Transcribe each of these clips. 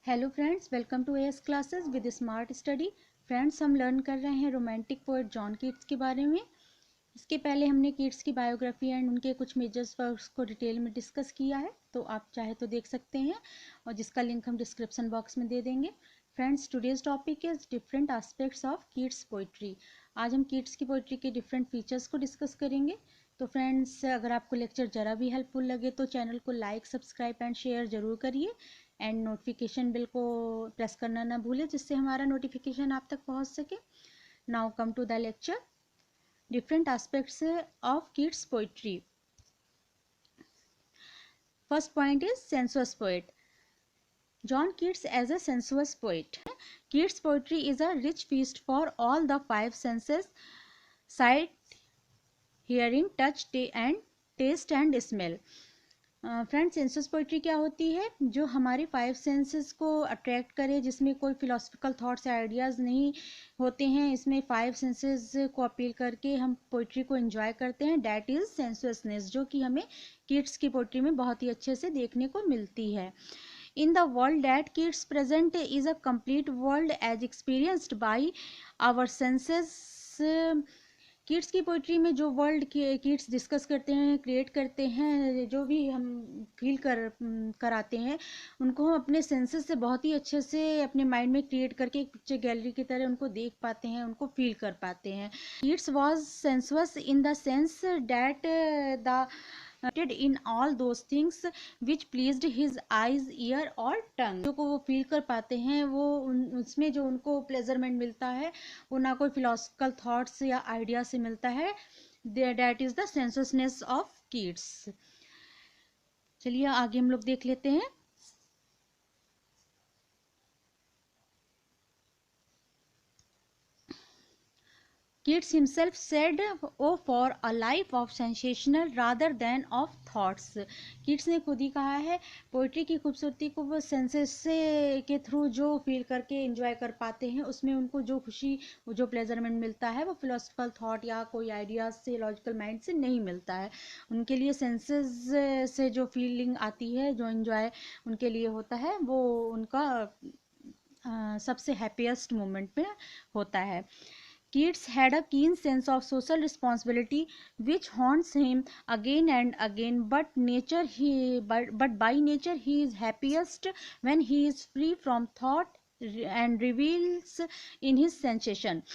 Hello friends, welcome to AS classes with smart study. Friends, हम learn कर रहे हैं रोमांटिक पोएट जॉन कीट्स के बारे में। इसके पहले हमने कीट्स की बायोग्राफी एंड उनके कुछ मेजर्स वर्क्स को डिटेल में डिस्कस किया है, तो आप चाहे तो देख सकते हैं और जिसका लिंक हम डिस्क्रिप्शन बॉक्स में दे देंगे। Friends, today's topic is different aspects of Keats poetry. आज हम कीट्स की पोइट्री के डिफरेंट फीचर्स को डिस्कस करेंगे। तो फ्रेंड्स, अगर आपको लेक्चर ज़रा भी हेल्पफुल लगे तो चैनल को लाइक, सब्सक्राइब एंड शेयर ज़रूर करिए एंड नोटिफिकेशन बिल को प्रेस करना ना भूलें, जिससे हमारा नोटिफिकेशन आप तक पहुंच सके। Now come to the lecture. Different aspects of Keats poetry. First point is sensuous poet. John Keats as a sensuous poet. Keats' poetry is a rich feast for all the five senses: sight, hearing, touch and taste and smell. Friends, census poetry क्या होती है? जो हमारे five senses को attract करे, जिसमें कोई philosophical thoughts या आइडियाज़ नहीं होते हैं। इसमें फाइव सेंसेस को अपील करके हम पोइट्री को एंजॉय करते हैं। डैट इज़ सेंसुअसनेस, जो कि हमें कीट्स की पोइट्री में बहुत ही अच्छे से देखने को मिलती है। In the world that Keats present is a complete world as experienced by our senses. Keats की पोइट्री में जो वर्ल्ड कीट्स डिस्कस करते हैं, क्रिएट करते हैं, जो भी हम फील कराते हैं, उनको हम अपने सेंसेस से बहुत ही अच्छे से अपने माइंड में क्रिएट करके एक पिक्चर गैलरी की तरह उनको देख पाते हैं, उनको फील कर पाते हैं। Keats was sensuous in the sense that the in all those things which pleased his eyes, ear और tongue। जो को वो फील कर पाते हैं, वो उसमें जो उनको प्लेजरमेंट मिलता है, वो ना कोई फिलोसफिकल थॉट्स या आइडिया से मिलता है। That is the sensuousness of Keats. चलिए आगे हम लोग देख लेते हैं। Keats himself said, "Oh, for a life of sensational rather than of thoughts." Keats ने खुद ही कहा है, पोइट्री की खूबसूरती को वो सेंसेस से के थ्रू जो फील करके एंजॉय कर पाते हैं, उसमें उनको जो खुशी, जो प्लेजरमेंट मिलता है, वो फिलोसफिकल थॉट या कोई आइडियाज से, लॉजिकल माइंड से नहीं मिलता है। उनके लिए सेंसेस से जो फीलिंग आती है, जो एंजॉय उनके लिए होता है, वो उनका सबसे हैप्पीएस्ट मोमेंट में होता है। Keats had a keen sense of social responsibility which haunts him again and again, but by nature he is happiest when he is free from thought and reveals in his sensation.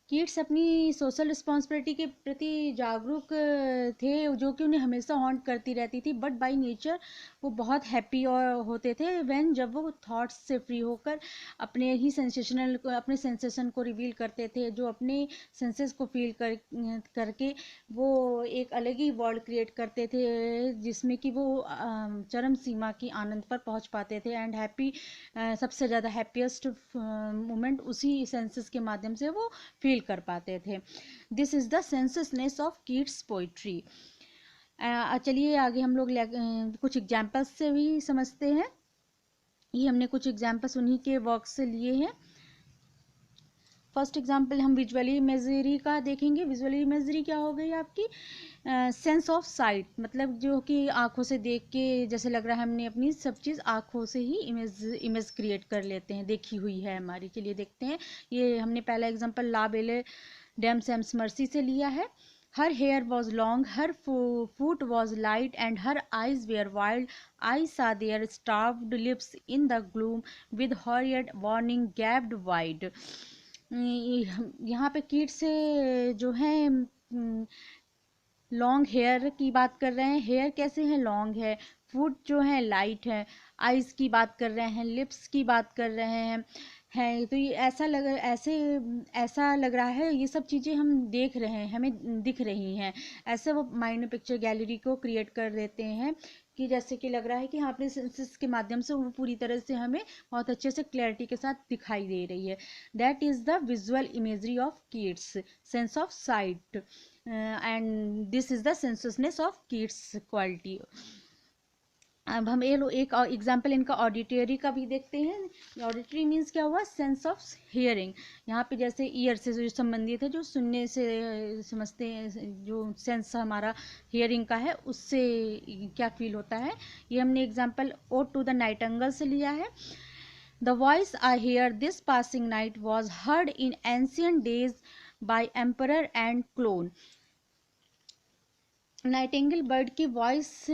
Keats अपनी social responsibility के प्रति जागरूक थे, जो कि उन्हें हमेशा haunt करती रहती थी, बट बाय नेचर वो बहुत हैप्पी और होते थे व्हेन, जब वो थॉट्स से फ्री होकर अपने ही अपने सेंसेशन को रिवील करते थे, जो अपने सेंसेस को फील करके वो एक अलग ही वर्ल्ड क्रिएट करते थे, जिसमें कि वो चरम सीमा की आनंद पर पहुंच पाते थे। एंड हैप्पी, सबसे ज़्यादा हैप्पीएस्ट मोमेंट उसी सेंसेस के माध्यम से वो फील कर पाते थे। This is the sensuousness of Keats poetry. चलिए आगे हम लोग कुछ एग्जाम्पल्स से भी समझते हैं। ये हमने कुछ एग्जाम्पल्स उन्हीं के वर्क से लिए हैं। फर्स्ट एग्जाम्पल हम विजुअली इमेजरी का देखेंगे। विजुअली इमेजरी क्या हो गई आपकी? सेंस ऑफ साइट, मतलब जो कि आंखों से देख के जैसे लग रहा है हमने अपनी सब चीज़ आंखों से ही इमेज क्रिएट कर लेते हैं, देखी हुई है हमारी। चलिए देखते हैं। ये हमने पहला एग्जांपल ला बेले डैम सैम्स मर्सी से लिया है। Her hair was long, her foot was light, and her eyes were wild. I saw their starved lips in the gloom, with horrid warning gaped wide. यहाँ पे कीट्स जो है long hair की बात कर रहे हैं। हेयर कैसे है? लॉन्ग है। फुट जो है लाइट है। आइज़ की बात कर रहे हैं। लिप्स की बात कर रहे हैं। तो ये ऐसा लग रहा है, ये सब चीज़ें हम देख रहे हैं, हमें दिख रही हैं। ऐसे वो माइंड में पिक्चर गैलरी को क्रिएट कर देते हैं कि जैसे कि लग रहा है कि हाँ, अपने सेंसेस के माध्यम से वो पूरी तरह से हमें बहुत अच्छे से क्लैरिटी के साथ दिखाई दे रही है। That is the visual imagery of Keats, sense of site, and this is the sensuousness of Keats quality. अब हम ये लो एक एग्जाम्पल इनका ऑडिटरी का भी देखते हैं। ऑडिटरी मीन्स क्या हुआ, सेंस ऑफ हियरिंग। यहाँ पे जैसे ईयर से जो संबंधित है, जो सुनने से समझते हैं, जो सेंस हमारा हियरिंग का है, उससे क्या फील होता है। ये हमने example ode to the nightingale से लिया है। The voice I hear this passing night was heard in ancient days by emperor and clown. Nightingale bird की वॉइस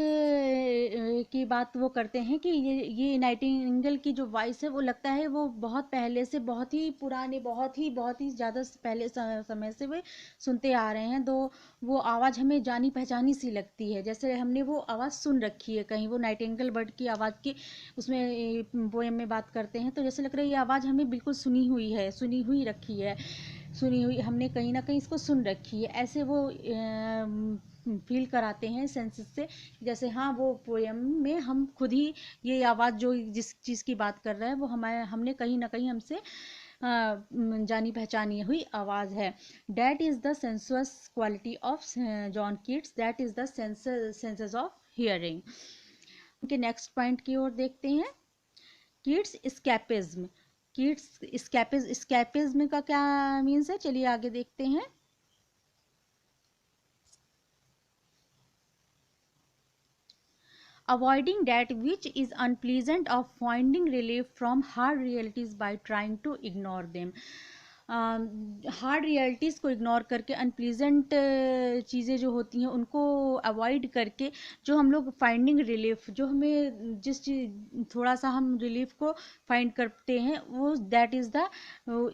की बात वो करते हैं कि ये नाइटिंगेल की जो वॉइस है वो लगता है वो बहुत पहले से, बहुत ही पुराने, बहुत ही ज़्यादा पहले समय से वे सुनते आ रहे हैं। तो वो आवाज़ हमें जानी पहचानी सी लगती है, जैसे हमने वो आवाज़ सुन रखी है कहीं। वो नाइटिंगेल बर्ड की आवाज़ की उसमें पोएम में बात करते हैं, तो जैसे लग रहा है ये आवाज़ हमें बिल्कुल सुनी हुई है, सुनी हुई रखी है, सुनी हुई, हमने कहीं ना कहीं इसको सुन रखी है, ऐसे वो फील कराते हैं सेंसेस से। जैसे हाँ, वो पोएम में हम खुद ही ये आवाज़ जो जिस चीज़ की बात कर रहे हैं वो हमने कहीं ना कहीं हमसे जानी पहचानी हुई आवाज़ है। That is the sensuous quality of John Keats, that is the senses of hearing. उनके नेक्स्ट पॉइंट की ओर देखते हैं, कीट्स स्कैपिज्म। कीट्स स्कैपिज्म का क्या मीन्स है, चलिए आगे देखते हैं। Avoiding that which is unpleasant or finding relief from hard realities by trying to ignore them. Hard realities को इग्नोर करके, अनप्लीजेंट चीज़ें जो होती हैं उनको अवॉइड करके, जो हम लोग फाइंडिंग रिलीफ, जो हमें जिस चीज़ थोड़ा सा हम रिलीफ को फाइंड करते हैं, वो दैट इज़ द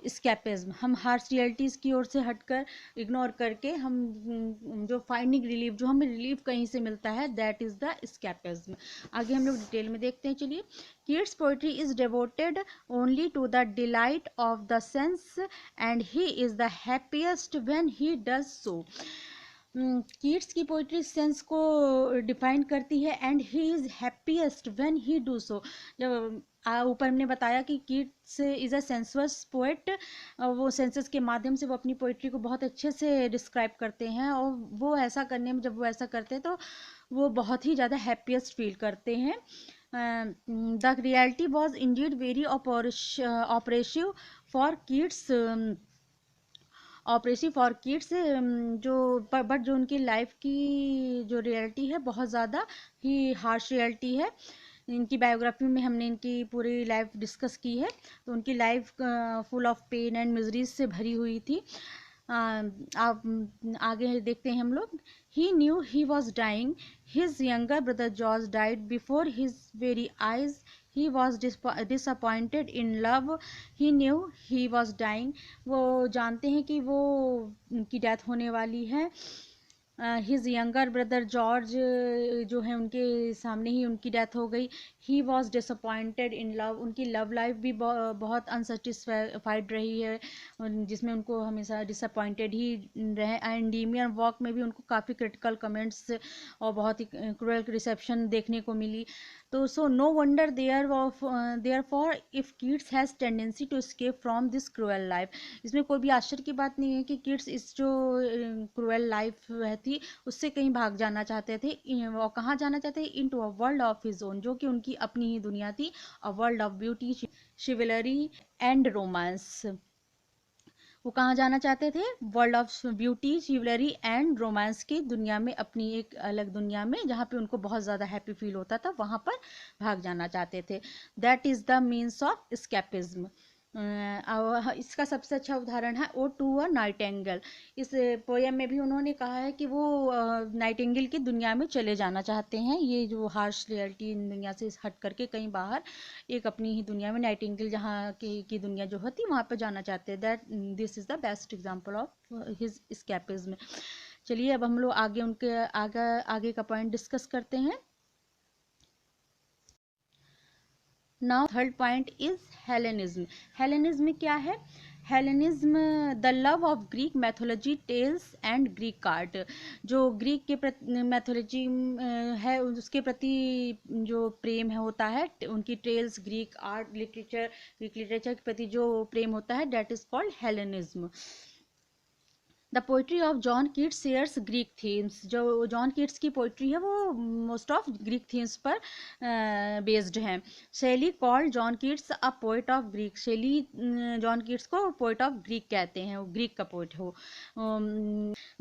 स्कैपिज्म। हम हार्श रियलिटीज़ की ओर से हटकर, इग्नोर करके, हम जो फाइंडिंग रिलीफ, जो हमें रिलीफ कहीं से मिलता है, दैट इज़ द स्कैपिज्म। आगे हम लोग डिटेल में देखते हैं, चलिए। Keats poetry is devoted only to the delight of the sense and he is the happiest when he does so. Keats की पोइट्री सेंस को डिफाइन करती है, and he is happiest when he do so. जब ऊपर हमने बताया कि Keats is a sensuous poet, वो सेंसेस के माध्यम से वो अपनी पोइट्री को बहुत अच्छे से डिस्क्राइब करते हैं, और वो ऐसा करने में, जब वो ऐसा करते हैं तो वो बहुत ही ज़्यादा हैप्पीएस्ट फील करते हैं। The reality was Indeed very oppressive for kids, oppressive for kids, जो बट जो उनकी लाइफ की जो रियलिटी है बहुत ज़्यादा ही हार्श रियलिटी है। इनकी बायोग्राफी में हमने इनकी पूरी लाइफ डिस्कस की है, तो उनकी life full of pain and miseries से भरी हुई थी। आप आगे देखते हैं हम लोग। He knew he was dying, his younger brother George died before his very eyes, he was disappointed in love, he knew he was dying. वो जानते हैं कि वो उनकी डेथ होने वाली है। हिज यंगर ब्रदर जॉर्ज जो है, उनके सामने ही उनकी डेथ हो गई। ही वॉज डिसअपॉइंटेड इन लव, उनकी लव लाइफ भी बहुत अनसेटिस्फाइड रही है, जिसमें उनको हमेशा डिसअपॉइंटेड ही रहे। एंडीमियन वॉक में भी उनको काफ़ी क्रिटिकल कमेंट्स और बहुत ही क्रूअल रिसेप्शन देखने को मिली। तो so no wonder therefore if Keats has tendency to escape from this cruel life. इसमें कोई भी आश्चर्य की बात नहीं है कि किड्स इस जो क्रूअल लाइफ थी उससे कहीं भाग जाना चाहते थे, और कहाँ जाना चाहते थे, into a world of his own, जो कि उनकी अपनी ही दुनिया थी, a world of beauty, chivalry and romance. वो कहाँ जाना चाहते थे, world of beauty, chivalry and romance की दुनिया में, अपनी एक अलग दुनिया में जहाँ पे उनको बहुत ज़्यादा हैप्पी फील होता था, वहाँ पर भाग जाना चाहते थे। That is the means of escapism. इसका सबसे अच्छा उदाहरण है ओ टू अ नाइटिंगेल। इस पोएम में भी उन्होंने कहा है कि वो नाइटिंगेल की दुनिया में चले जाना चाहते हैं, ये जो हार्श रियलिटी दुनिया से हट करके कहीं बाहर एक अपनी ही दुनिया में, नाइटिंगेल जहाँ की दुनिया जो होती वहाँ पर जाना चाहते हैं। That this is the best example of his escapism. चलिए अब हम लोग आगे उनके आगे का पॉइंट डिस्कस करते हैं। Now third point is Hellenism. Hellenism क्या है? Hellenism the love of Greek mythology, tales and Greek art. जो ग्रीक के मैथोलॉजी है उसके प्रति जो प्रेम है होता है, उनकी tales, Greek art, Greek literature के प्रति जो प्रेम होता है, that is called Hellenism. The poetry of John Keats shares Greek themes. जो जॉन कीट्स की पोइट्री है वो मोस्ट ऑफ ग्रीक थीम्स पर बेस्ड है। Shelley called John Keats a poet of Greek. Shelley John Keats को poet of Greek कहते हैं, वो ग्रीक का पोइट हो।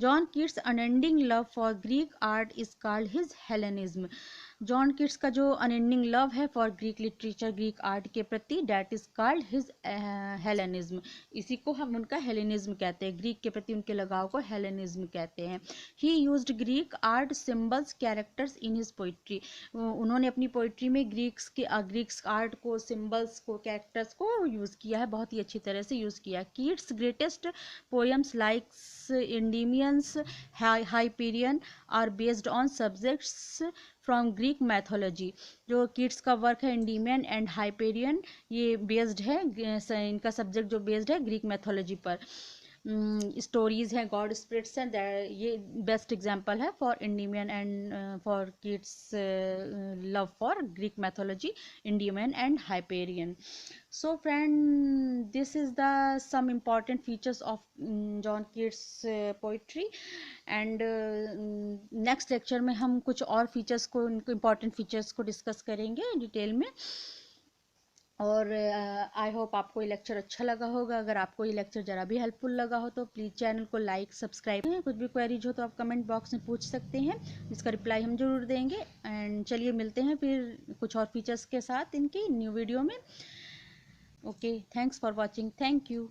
John Keats unending love for Greek art is called his Hellenism. John Keats का जो अनएंडिंग लव है for Greek literature, Greek art के प्रति, that is called his Hellenism. इसी को हम उनका हेलेनिज्म कहते हैं, ग्रीक के प्रति उनके लगाव को हेलेनिज्म कहते हैं। ही used Greek art symbols characters in his poetry. उन्होंने अपनी पोइट्री में ग्रीक आर्ट को, सिंबल्स को, कैरेक्टर्स को यूज़ किया है, बहुत ही अच्छी तरह से यूज़ किया है। Keats greatest poems like Endymions, Hyperion are based on subjects from Greek mythology. जो कीट्स का वर्क है इंडीमियन एंड हाइपेरियन, ये बेस्ड है, इनका सब्जेक्ट जो बेस्ड है ग्रीक मैथोलॉजी पर। स्टोरीज हैं, गॉड स्पिरिट्स हैं, ये बेस्ट एग्जांपल है for Endymion and for kids love for Greek mythology, Endymion and Hyperion. So friend, this is the some important features of John Keats poetry. And next lecture में हम कुछ और features को, important features को discuss करेंगे detail में। और I hope आपको ये लेक्चर अच्छा लगा होगा। अगर आपको ये लेक्चर ज़रा भी हेल्पफुल लगा हो तो प्लीज़ चैनल को लाइक, सब्सक्राइब करें। कुछ भी क्वेरीज हो तो आप कमेंट बॉक्स में पूछ सकते हैं, जिसका रिप्लाई हम ज़रूर देंगे। एंड चलिए मिलते हैं फिर कुछ और फीचर्स के साथ इनकी न्यू वीडियो में। Okay, thanks for watching, thank you.